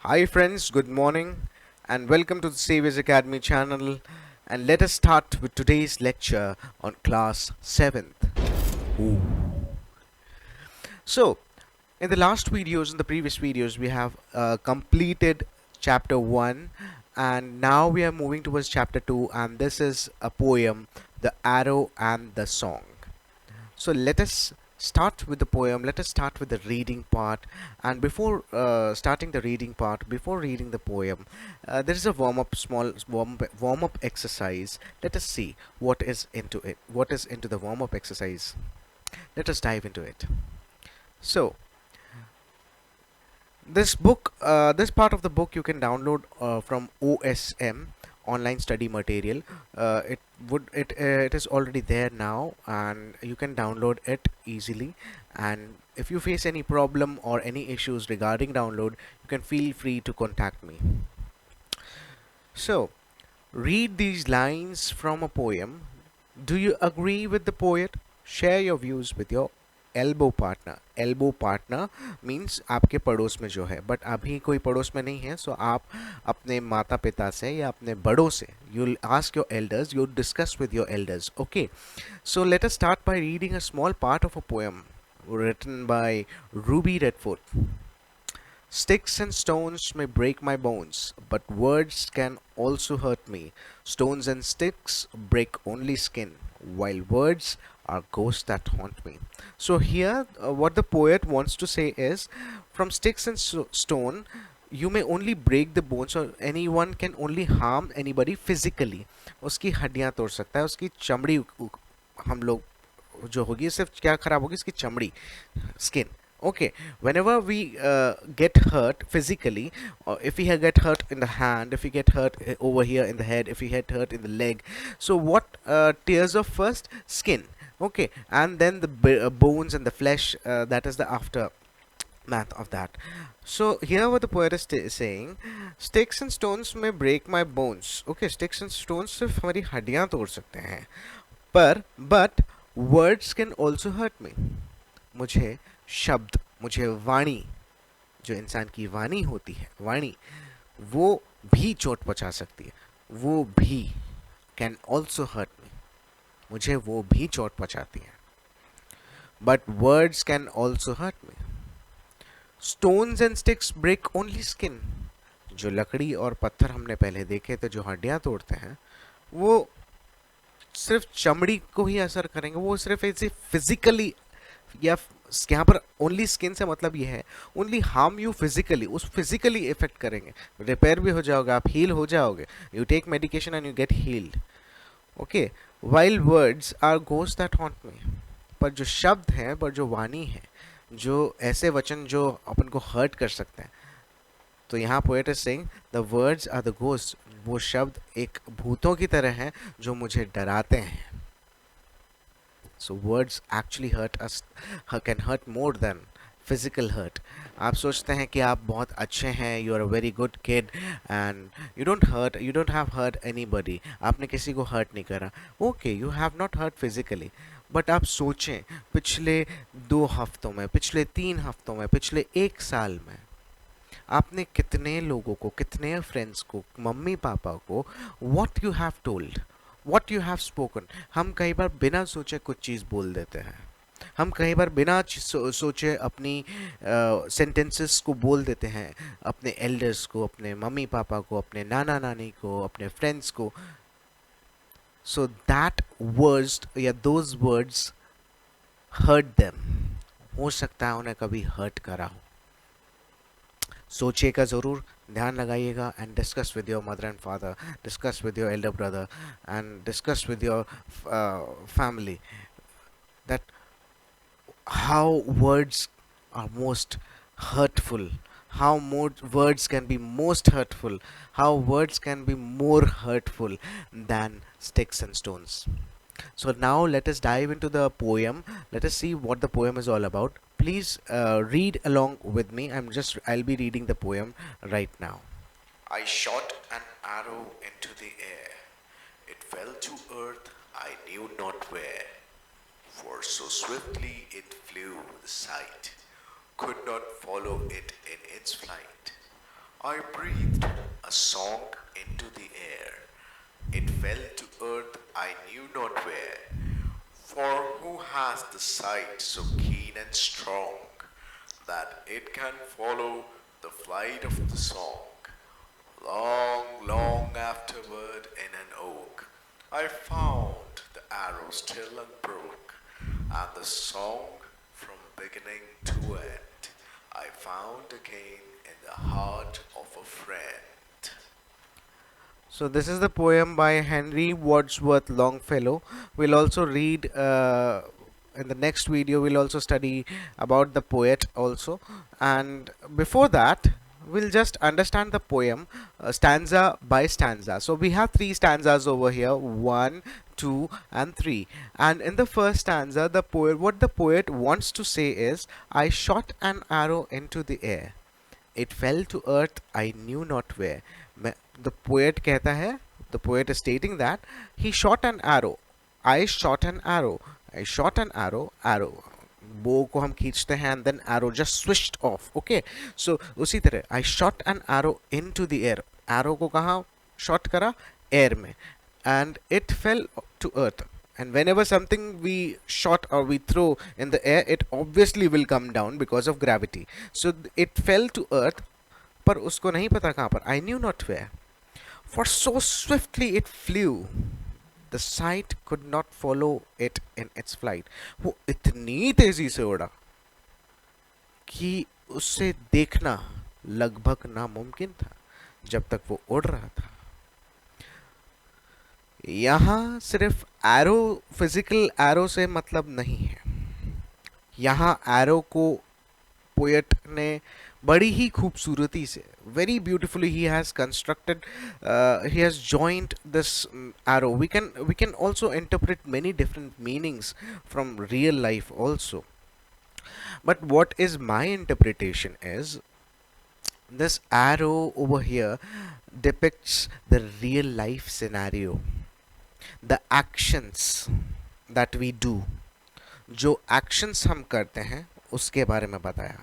Hi, friends, good morning, and welcome to the Saviors Academy channel. And let us start with today's lecture on class 7th. Ooh. So, in the last videos, in the previous videos, we have completed chapter 1, and now we are moving towards chapter 2, and this is a poem, The Arrow and the Song. So let us start with the poem. Let us start with the reading part. And before starting the reading part, before reading the poem, there is a warm up exercise. Let us see what is into it. What is into the warm up exercise? Let us dive into it. So this part of the book you can download from OSM online study material. It is already there now, and you can download it easily. And if you face any problem or any issues regarding download, you can feel free to contact me. So read these lines from a poem. Do you agree with the poet? Share your views with your elbow partner. Elbow partner means आपके पड़ोस में जो है, but अभी कोई पड़ोस में नहीं है, so आप अपने माता पिता से या अपने बड़ों से you'll ask your elders, you'll discuss with your elders. Okay, so let us start by reading a small part of a poem written by Ruby Redford. Sticks and stones may break my bones, but words can also hurt me. Stones and sticks break only skin, while words are ghosts that haunt me. So, here, what the poet wants to say is from sticks and stone, you may only break the bones, or anyone can only harm anybody physically. उसकी हड्डियां तोड़ सकता है, उसकी चमड़ी हम लोग जो होगी सिर्फ क्या खराब होगी, इसकी चमड़ी, skin. Okay, whenever we get hurt physically, or if we get hurt in the hand, if we get hurt over here in the head, if we get hurt in the leg, so what tears off first? Skin. Okay, and then the bones and the flesh, that is the aftermath of that. So here what the poet is saying, sticks and stones may break my bones. Okay, sticks and stones सिर्फ हमारी हड्डियां तोड़ सकते हैं, but words can also hurt me. मुझे शब्द, मुझे वाणी, जो इंसान की वाणी होती है, वाणी, वो भी चोट पहुंचा सकती है. वो भी कैन ऑल्सो हर्ट मी. मुझे वो भी चोट पहुंचाती है. But words can also hurt me. Stones and sticks break only skin. जो लकड़ी और पत्थर हमने पहले देखे थे जो हड्डियां तोड़ते हैं, वो सिर्फ चमड़ी को ही असर करेंगे. वो सिर्फ ऐसे फिजिकली, या यहाँ पर ओनली स्किन से मतलब ये है ओनली हार्म यू फिजिकली, उस फिजिकली इफेक्ट करेंगे. रिपेयर भी हो जाओगे, आप हील हो जाओगे. You take medication and you get healed. Okay, while words are ghost that haunt me. पर जो शब्द हैं, पर जो वाणी है, जो ऐसे वचन जो अपन को हर्ट कर सकते हैं, तो यहाँ poet is saying the words are the ghost. वो शब्द एक भूतों की तरह हैं जो मुझे डराते हैं. So words actually hurt us, can hurt more than physical hurt. आप सोचते हैं कि आप बहुत अच्छे हैं, you are a very good kid and you don't have hurt anybody. आपने किसी को hurt नहीं करा. Okay, you have not hurt physically. But आप सोचें, पिछले 2 हफ्तों में, पिछले 3 हफ्तों में, पिछले 1 साल में आपने कितने लोगों को, कितने फ्रेंड्स को, मम्मी पापा को what you have told, what you have spoken. हम कई बार बिना सोचे कुछ चीज़ बोल देते हैं. हम कई बार बिना सोचे अपनी सेंटेंसेस को बोल देते हैं अपने एल्डर्स को, अपने मम्मी पापा को, अपने नाना नानी को, अपने फ्रेंड्स को. सो दैट वर्ड्स या दोज वर्ड्स हर्ट देम. हो सकता है उन्हें कभी हर्ट करा हो. सोचिएगा ज़रूर, ध्यान लगाइएगा, and discuss with your mother and father, discuss with your Elder brother, and discuss with your family that how words are most hurtful, how more words can be most hurtful, how words can be more hurtful than sticks and stones. So now let us dive into the poem. Let us see what the poem is all about. Please read along with me. I'll be reading the poem right now. I shot an arrow into the air. It fell to earth, I knew not where. For so swiftly it flew, the sight could not follow it in its flight. I breathed a song into the air. It fell to earth I knew not where. For who has the sight so keen and strong that it can follow the flight of the song? Long, long afterward in an oak, I found the arrow still unbroke, and the song from beginning to end I found again in the heart of a friend. So this is the poem by Henry Wadsworth Longfellow. We'll also read in the next video. We'll also study about the poet also. And before that, we'll just understand the poem stanza by stanza. So we have three stanzas over here: one, two, and three. And in the first stanza, the poet, what the poet wants to say is, "I shot an arrow into the air. It fell to earth I knew not where." The poet कहता है, the poet is stating that he shot an arrow. I shot an arrow. I shot an arrow. Arrow. बो को हम खींचते हैं and then arrow just swished off. Okay. So उसी तरह I shot an arrow into the air. Arrow को कहाँ shot करा? Air में. And it fell to earth. And whenever something we shot or we throw in the air, it obviously will come down because of gravity. So it fell to earth, पर उसको नहीं पता कहाँ पर. I knew not where. For so swiftly it flew, the sight could not follow it in its flight. वो इतनी तेजी से उड़ा कि उसे देखना लगभग नामुमकिन था जब तक वो उड़ रहा था. यहाँ सिर्फ एरो, फिजिकल एरो से मतलब नहीं है. यहाँ एरो को पोएट ने बड़ी ही खूबसूरती से, very beautifully he has constructed, he has joined this arrow. We can also interpret many different meanings from real life also, but what is my interpretation is, this arrow over here depicts the real life scenario, the actions that we do. जो actions हम करते हैं उसके बारे में बताया.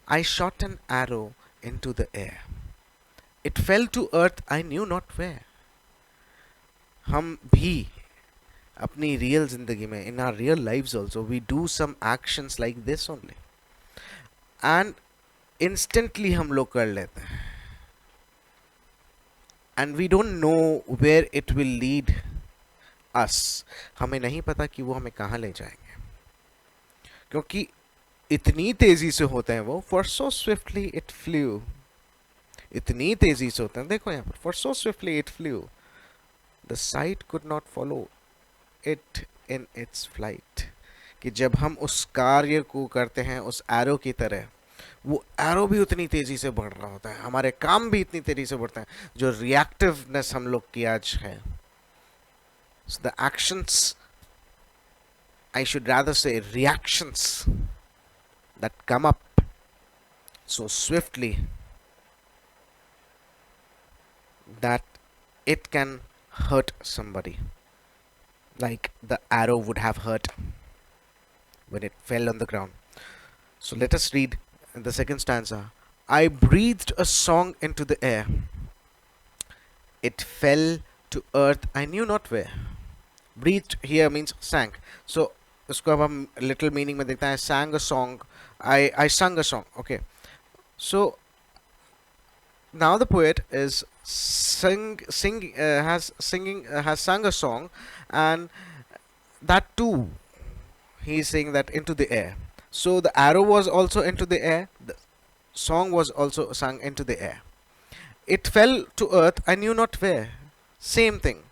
I shot an arrow into the air. It fell to earth I knew not where. हम भी अपनी real जिंदगी में, in our real lives also, we do some actions like this only. And instantly हम लोग कर लेते हैं. And we don't know where it will lead us. हमें नहीं पता कि वो हमें कहाँ ले जाएंगे. क्योंकि इतनी तेजी से होते हैं वो. For so swiftly it flew. इतनी तेजी से होते हैं. देखो यहाँ पर, for so swiftly it flew, the sight could not follow it in its flight. कि जब हम उस कार्य को करते हैं उस एरो की तरह, वो एरो भी उतनी तेजी से बढ़ रहा होता है. हमारे काम भी इतनी तेजी से बढ़ते हैं. जो रिएक्टिवनेस हम लोग की आज है. So the actions, I should rather say reactions, that come up so swiftly that it can hurt somebody, like the arrow would have hurt when it fell on the ground. So let us read the second stanza. I breathed a song into the air. It fell to earth I knew not where. Breathed here means sank. So उसको अब हम little meaning में देखते हैं. Sang a song. I sung a song. Okay. So now the poet is has sung a song, and that too he is saying that into the air. So the arrow was also into the air. The song was also sung into the air. It fell to earth I knew not where. Same thing.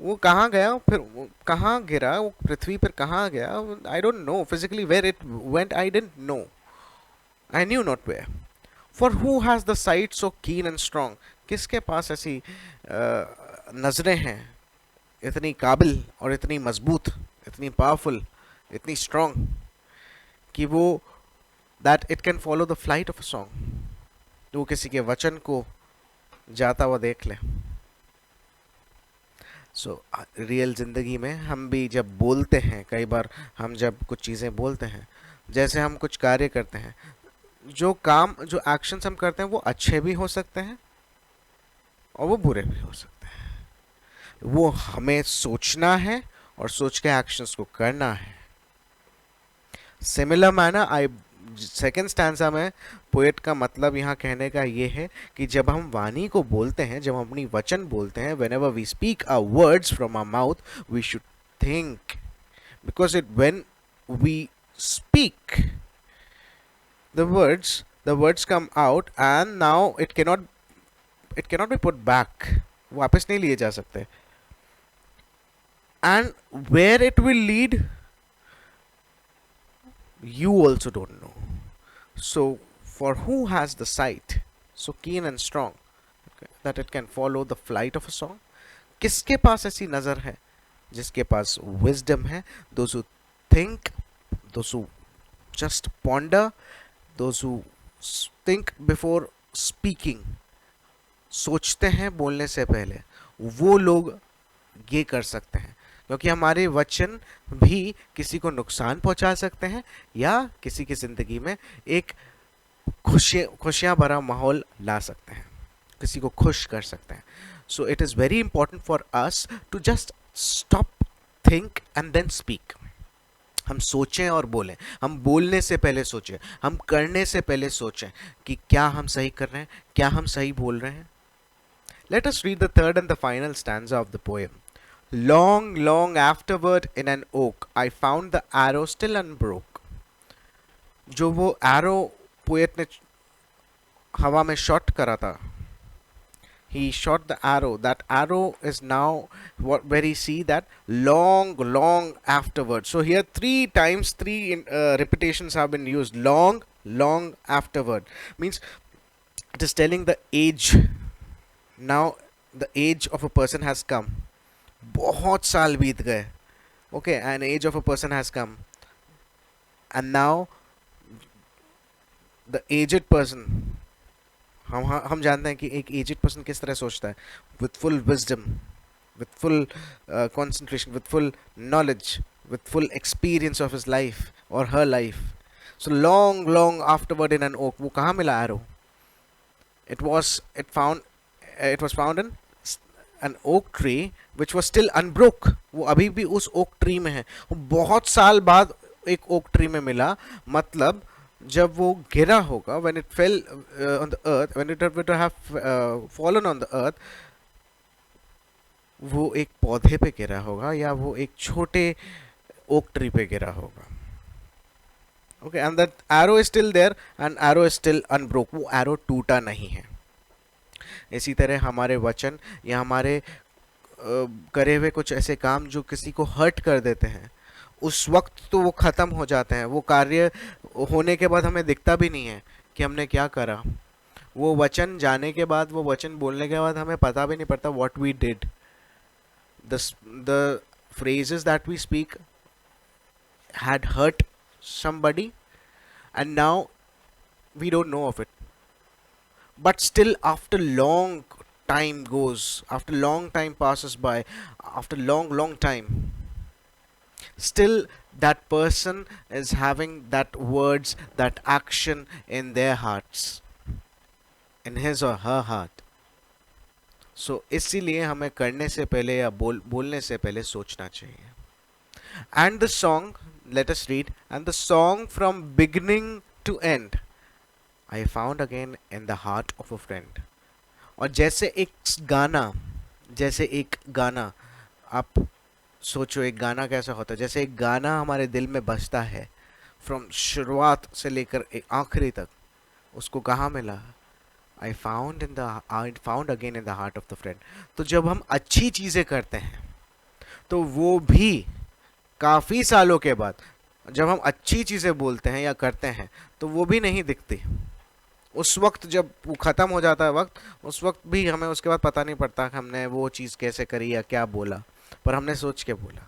वो कहाँ गया, फिर वो कहाँ गिरा, वो पृथ्वी पर कहाँ गया, I don't know physically where it went. I didn't know. I knew not where. For who has the sight so keen and strong? किसके पास ऐसी नजरें हैं इतनी काबिल और इतनी मजबूत, इतनी पावरफुल, इतनी स्ट्रॉन्ग कि वो that it can follow the flight of a song. तो वो किसी के वचन को जाता हुआ देख ले. सो रियल ज़िंदगी में हम भी जब बोलते हैं, कई बार हम जब कुछ चीज़ें बोलते हैं, जैसे हम कुछ कार्य करते हैं, जो एक्शंस हम करते हैं वो अच्छे भी हो सकते हैं और वो बुरे भी हो सकते हैं। वो हमें सोचना है और सोच के एक्शंस को करना है। Similar manner I second stanza में पोएट का मतलब यहाँ कहने का ये है कि जब हम वाणी को बोलते हैं, जब हम अपनी वचन बोलते हैं, whenever we speak are words from our mouth, we should think, because it when we speak the words come out and now it cannot be put back, वापस नहीं लिए जा सकते, and where it will lead you also don't know. So for who has the sight so keen and strong that it can follow the flight of a song, किसके पास ऐसी नजर है जिसके पास wisdom है, those who think, those who just ponder, those who think before speaking, सोचते हैं बोलने से पहले, वो लोग ये कर सकते हैं, क्योंकि हमारे वचन भी किसी को नुकसान पहुंचा सकते हैं या किसी की जिंदगी में एक खुशियां भरा माहौल ला सकते हैं, किसी को खुश कर सकते हैं. So it is very important for us to just stop, think and then speak. हम सोचें और बोलें, हम बोलने से पहले सोचें, हम करने से पहले सोचें कि क्या हम सही कर रहे हैं, क्या हम सही बोल रहे हैं. Let us read the third and the final stanza of the poem. Long, long afterward in an oak, I found the arrow still unbroke. जो वो arrow पोएट ने हवा में शॉट करा था, he shot the arrow. That arrow is now where we see that long, long afterward. So here three times, repetitions have been used. Long, long afterward means it is telling the age. Now the age of a person has come. बहुत साल बीत गए. Okay, an age of a person has come, and now the aged person, हम जानते हैं कि एक aged person किस तरह सोचता है, with full wisdom, with full concentration, with full knowledge, with full experience of his life और her life. So long long afterward in an oak, वो कहाँ मिला arrow? It was found in an oak tree which was still unbroke. वो अभी भी उस oak tree में है. वो बहुत साल बाद एक ओक ट्री में मिला, मतलब जब वो गिरा होगा, when it fell on the earth, when it would have fallen on the earth, वो एक पौधे पे गिरा होगा या वो एक छोटे ओक ट्री पे गिरा होगा. Okay, and that arrow is still there and arrow is still unbroke. वो arrow टूटा नहीं है. इसी तरह हमारे वचन या हमारे करे हुए कुछ ऐसे काम जो किसी को हर्ट कर देते हैं, उस वक्त तो वो ख़त्म हो जाते हैं. वो कार्य होने के बाद हमें दिखता भी नहीं है कि हमने क्या करा. वो वचन जाने के बाद, वो वचन बोलने के बाद हमें पता भी नहीं पड़ता what we did. The phrases that we speak had hurt somebody and now we don't know of it. But still after long time goes, after long time passes by, after long time, still that person is having that words, that action in their hearts, in his or her heart. So इसीलिए हमें करने से पहले या बोलने से पहले सोचना चाहिए. And the song, let us read, and the song from beginning to end I found again in the heart of a friend. और जैसे एक गाना आप सोचो, एक गाना कैसा होता है. जैसे एक गाना हमारे दिल में बजता है, फ्रॉम शुरुआत से लेकर आखिरी तक, उसको कहाँ मिला? I found again in the heart of the friend. तो जब हम अच्छी चीज़ें करते हैं तो वो भी काफ़ी सालों के बाद, जब हम अच्छी चीज़ें बोलते हैं या करते हैं तो वो भी नहीं दिखती. उस वक्त जब वो ख़त्म हो जाता है वक्त, उस वक्त भी हमें उसके बाद पता नहीं पड़ता कि हमने वो चीज़ कैसे करी या क्या बोला, पर हमने सोच के बोला.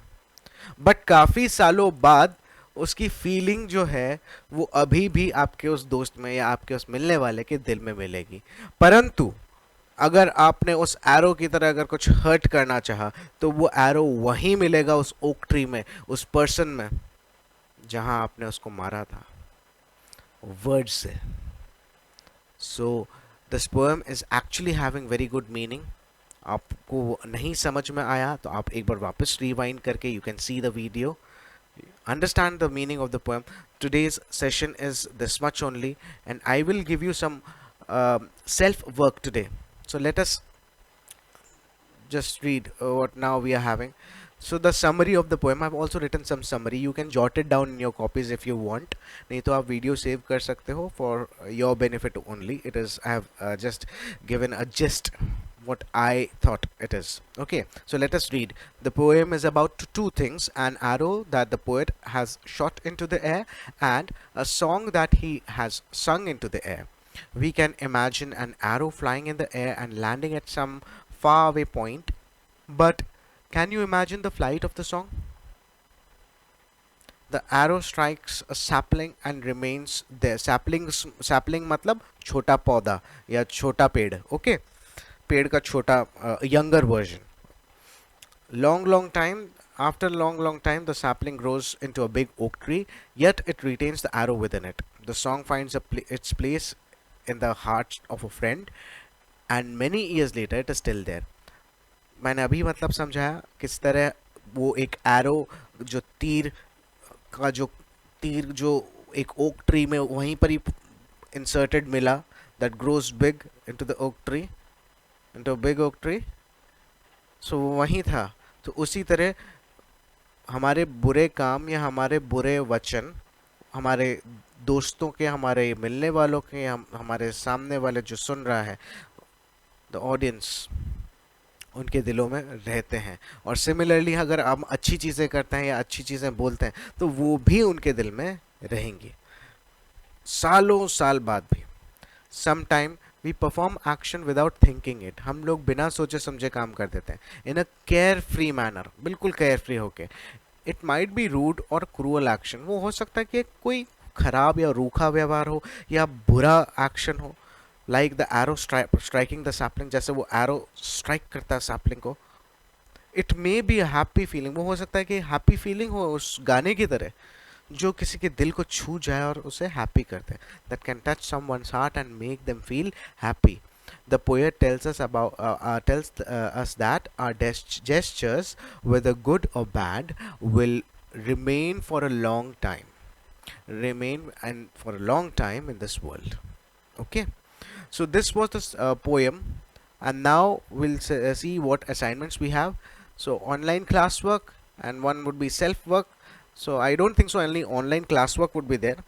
बट काफ़ी सालों बाद उसकी फीलिंग जो है वो अभी भी आपके उस दोस्त में या आपके उस मिलने वाले के दिल में मिलेगी. परंतु अगर आपने उस एरो की तरह अगर कुछ हर्ट करना चाहा तो वो एरो वहीं मिलेगा, उस ओक ट्री में, उस पर्सन में जहां आपने उसको मारा था, वर्ड से. So this poem is actually having very good meaning. आपको नहीं समझ में आया तो आप एक बार वापस रिवाइंड करके you can see the video, understand the meaning of the poem. Today's session is this much only, and I will give you some self work today. So let us just read what now we are having. So the summary of the poem, I've also written some summary. You can jot it down in your copies if you want. नहीं तो आप video save कर सकते हो for your benefit only. It is, I have just given a gist what I thought it is. Okay, so let us read. The poem is about two things: an arrow that the poet has shot into the air, and a song that he has sung into the air. We can imagine an arrow flying in the air and landing at some faraway point, but can you imagine the flight of the song? The arrow strikes a sapling and remains there. Sapling मतलब छोटा पौधा या छोटा पेड़. Okay, पेड़ का छोटा younger version. Long time, after long time, the sapling grows into a big oak tree, yet it retains the arrow within it. The song finds its place in the heart of a friend, and many years later it is still there. मैंने अभी मतलब समझाया किस तरह वो एक arrow जो तीर जो एक ओक ट्री में वहीं पर ही इंसर्टेड मिला, that grows big into the oak tree, into a big oak tree. So वो वहीं था. तो उसी तरह हमारे बुरे काम या हमारे बुरे वचन हमारे दोस्तों के, हमारे मिलने वालों के, हमारे सामने वाले जो सुन रहा है, द ऑडियंस, उनके दिलों में रहते हैं. और सिमिलरली अगर हम अच्छी चीज़ें करते हैं या अच्छी चीज़ें बोलते हैं तो वो भी उनके दिल में रहेंगी सालों साल बाद भी. Sometime we perform action without thinking it. हम लोग बिना सोचे समझे काम कर देते हैं in a carefree manner, बिल्कुल केयर फ्री होके. इट माइट बी रूड और क्रूअल एक्शन. वो हो सकता है कि कोई खराब या रूखा व्यवहार हो या बुरा एक्शन हो, like the arrow striking the sapling, जैसे वो एरो स्ट्राइक करता है सैपलिंग को. It may be a happy feeling. वो हो सकता है कि हैप्पी फीलिंग हो उस गाने की तरह जो किसी के दिल को छू जाए और उसे हैप्पी कर दे. That can touch someone's heart and make them feel happy. The poet tells us that our gestures, whether good or bad, will remain for a long time, remain and for a long time in this world. Okay. So this was the poem, and now we'll see what assignments we have. So online classwork, and one would be self work. So I don't think so only online classwork would be there.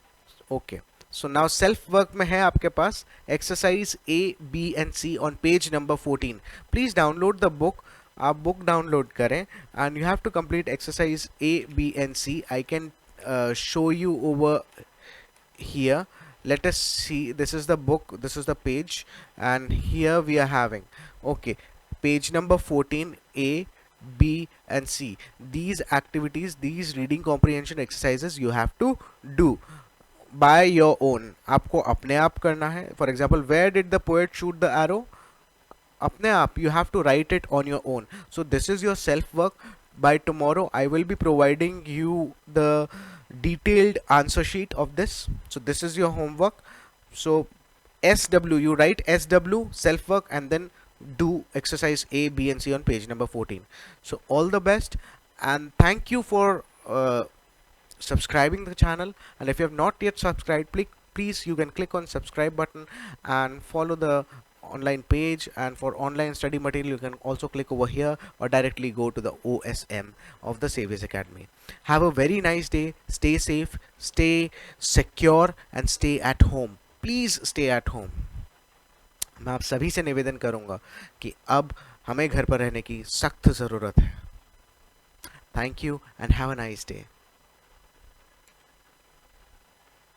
Okay. So now self work में है आपके पास exercise A, B and C on page number 14. Please download the book. आप book download करें and you have to complete exercise A, B and C. I can show you over here. Let us see. This is the book, this is the page, and here we are having, okay, page number 14, A, B and C. These activities, these reading comprehension exercises you have to do by your own. आपको अपने आप करना है. For example, where did the poet shoot the arrow? अपने आप. You have to write it on your own. So this is your self work. By tomorrow I will be providing you the detailed answer sheet of this. So this is your homework. So SW, you write SW self work and then do exercise A, B and C on page number 14. So all the best, and thank you for subscribing the channel. And if you have not yet subscribed, please you can click on subscribe button and follow the online page. And for online study material you can also click over here or directly go to the OSM of the Saviors Academy. Have a very nice day. Stay safe, stay secure and stay at home. Please stay at home. मैं आप सभी से निवेदन करूंगा कि अब हमें घर पर रहने की सख्त ज़रूरत है. Thank you and have a nice day.